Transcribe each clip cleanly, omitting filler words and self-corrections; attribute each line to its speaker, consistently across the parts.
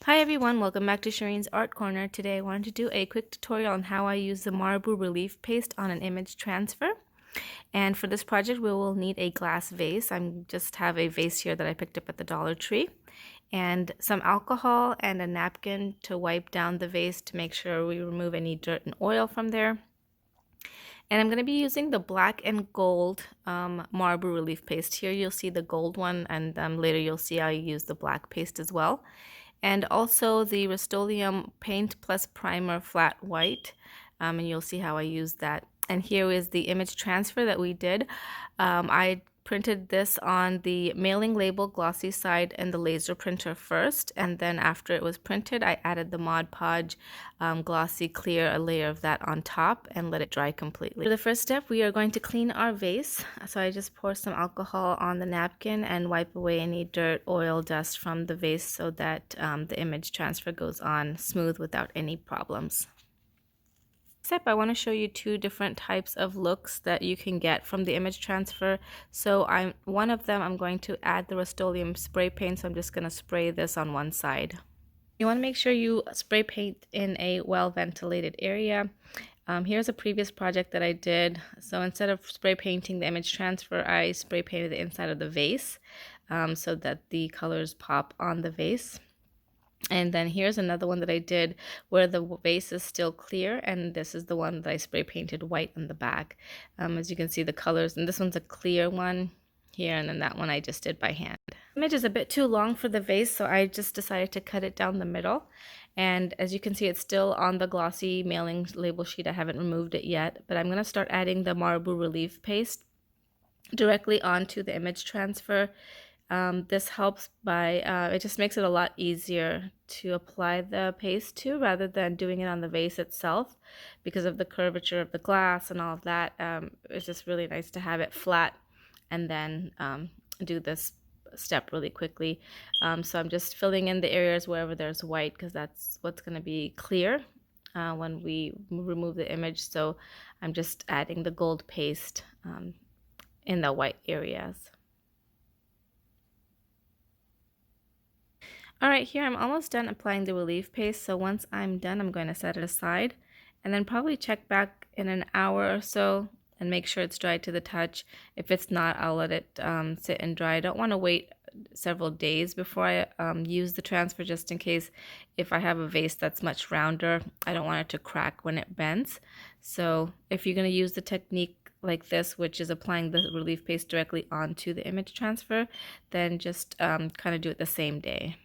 Speaker 1: Hi everyone, welcome back to Shireen's Art Corner. Today I wanted to do a quick tutorial on how I use the Marabu Relief Paste on an image transfer. And for this project we will need a glass vase. I just have a vase here that I picked up at the Dollar Tree. And some alcohol and a napkin to wipe down the vase to make sure we remove any dirt and oil from there. And I'm going to be using the black and gold Marabu Relief Paste. Here you'll see the gold one, and later you'll see I use the black paste as well. And also the Rustoleum Paint+Primer Flat White, and you'll see how I use that. And here is the image transfer that we did. I printed this on the mailing label glossy side and the laser printer first, and then after it was printed I added the Mod Podge glossy clear, a layer of that on top, and let it dry completely. For the first step we are going to clean our vase. So I just pour some alcohol on the napkin and wipe away any dirt, oil, dust from the vase so that the image transfer goes on smooth without any problems. Step, I want to show you two different types of looks that you can get from the image transfer. So one of them I'm going to add the Rustoleum spray paint, so I'm just going to spray this on one side. You want to make sure you spray paint in a well ventilated area. Here's a previous project that I did. So instead of spray painting the image transfer, I spray painted the inside of the vase so that the colors pop on the vase. And then here's another one that I did where the vase is still clear, and this is the one that I spray painted white on the back. As you can see the colors, and this one's a clear one here, and then that one I just did by hand. The image is a bit too long for the vase, so I just decided to cut it down the middle. And as you can see, it's still on the glossy mailing label sheet. I haven't removed it yet, but I'm going to start adding the Marabu Relief Paste directly onto the image transfer. This helps by, it just makes it a lot easier to apply the paste to rather than doing it on the vase itself because of the curvature of the glass and all of that. It's just really nice to have it flat and then do this step really quickly. So I'm just filling in the areas wherever there's white because that's what's going to be clear when we remove the image. So I'm just adding the gold paste in the white areas. Alright, here I'm almost done applying the relief paste, so once I'm done I'm going to set it aside and then probably check back in an hour or so and make sure it's dry to the touch. If it's not, I'll let it sit and dry. I don't want to wait several days before I use the transfer, just in case if I have a vase that's much rounder, I don't want it to crack when it bends. So if you're going to use the technique like this, which is applying the relief paste directly onto the image transfer, then just kind of do it the same day.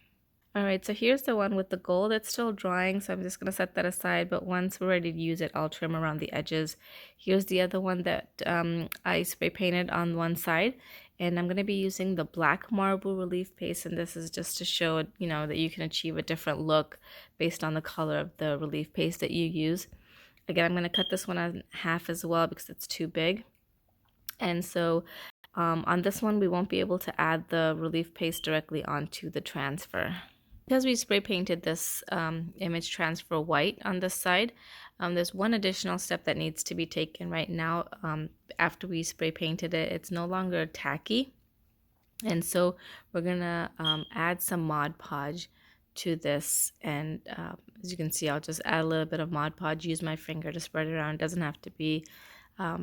Speaker 1: Alright, so here's the one with the gold. It's still drying, so I'm just going to set that aside, but once we're ready to use it, I'll trim around the edges. Here's the other one that I spray painted on one side, and I'm going to be using the black Marabu Relief Paste, and this is just to show, you know, that you can achieve a different look based on the color of the relief paste that you use. Again, I'm going to cut this one in half as well because it's too big. And so on this one, we won't be able to add the relief paste directly onto the transfer. Because we spray painted this image transfer white on this side, there's one additional step that needs to be taken right now. After we spray painted it, it's no longer tacky. And so we're going to add some Mod Podge to this. And as you can see, I'll just add a little bit of Mod Podge, use my finger to spread it around. It doesn't have to be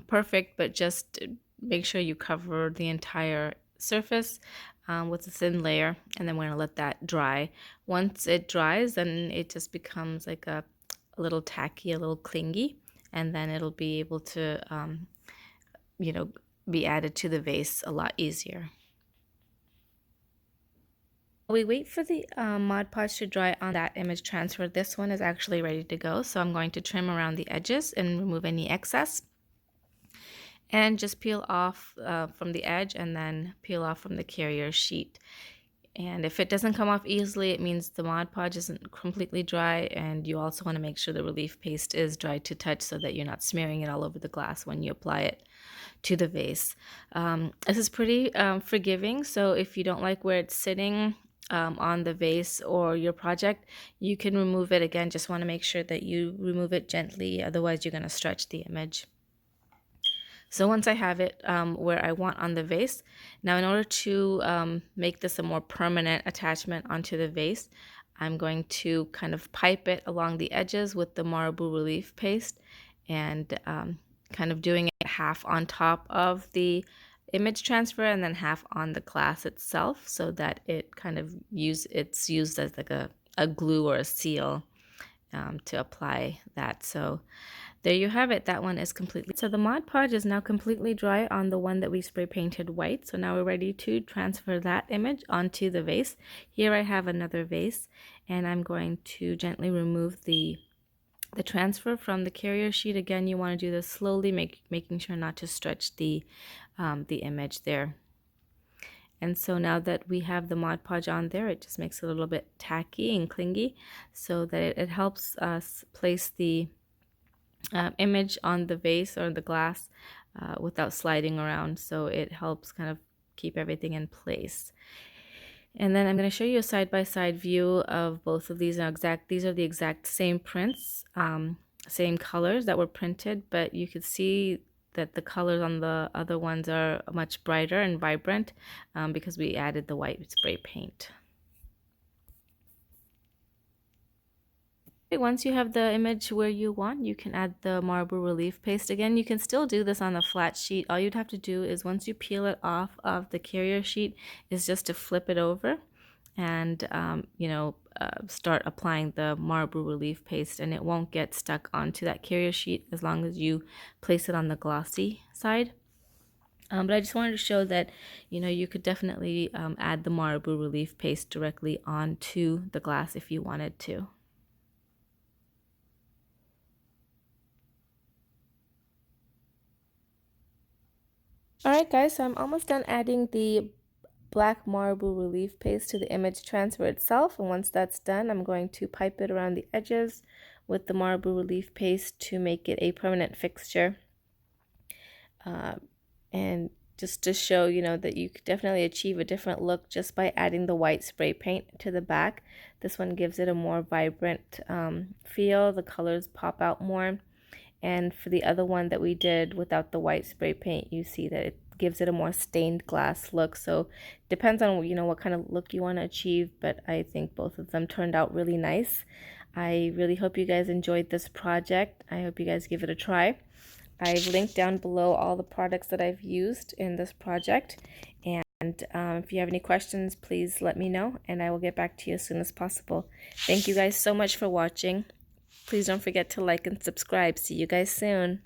Speaker 1: perfect, but just make sure you cover the entire surface with a thin layer, and then we're going to let that dry. Once it dries, then it just becomes like a little tacky, a little clingy, and then it'll be able to you know, be added to the vase a lot easier. We wait for the Mod Podge to dry on that image transfer. This one is actually ready to go, so I'm going to trim around the edges and remove any excess. And just peel off from the edge and then peel off from the carrier sheet. And if it doesn't come off easily, it means the Mod Podge isn't completely dry, and you also want to make sure the relief paste is dry to touch so that you're not smearing it all over the glass when you apply it to the vase. This is pretty forgiving, so if you don't like where it's sitting on the vase or your project, you can remove it. Again, just want to make sure that you remove it gently, otherwise you're going to stretch the image. So once I have it where I want on the vase, now in order to make this a more permanent attachment onto the vase, I'm going to kind of pipe it along the edges with the Marabu Relief Paste and kind of doing it half on top of the image transfer and then half on the glass itself so that it kind of it's used as like a glue or a seal to apply that. So there you have it. That one is completely. So the Mod Podge is now completely dry on the one that we spray painted white. So now we're ready to transfer that image onto the vase. Here I have another vase and I'm going to gently remove the transfer from the carrier sheet. Again, you want to do this slowly, making sure not to stretch the image there. And so now that we have the Mod Podge on there, it just makes it a little bit tacky and clingy so that it helps us place the image on the vase or the glass without sliding around. So it helps kind of keep everything in place. And then I'm going to show you a side-by-side view of both of these. These are the exact same prints, same colors that were printed, but you could see that the colors on the other ones are much brighter and vibrant because we added the white spray paint. Once you have the image where you want, you can add the Marabu Relief Paste. Again, you can still do this on a flat sheet. All you'd have to do is once you peel it off of the carrier sheet is just to flip it over and, start applying the Marabu Relief Paste, and it won't get stuck onto that carrier sheet as long as you place it on the glossy side. But I just wanted to show that, you could definitely add the Marabu Relief Paste directly onto the glass if you wanted to. Alright guys, so I'm almost done adding the black Marabu Relief Paste to the image transfer itself, and once that's done I'm going to pipe it around the edges with the Marabu Relief Paste to make it a permanent fixture. And just to show that you could definitely achieve a different look just by adding the white spray paint to the back. This one gives it a more vibrant feel, the colors pop out more. And for the other one that we did without the white spray paint, you see that it gives it a more stained glass look. So depends on what kind of look you want to achieve, but I think both of them turned out really nice. I really hope you guys enjoyed this project. I hope you guys give it a try. I've linked down below all the products that I've used in this project, and if you have any questions, please let me know and I will get back to you as soon as possible. Thank you guys so much for watching. Please don't forget to like and subscribe. See you guys soon.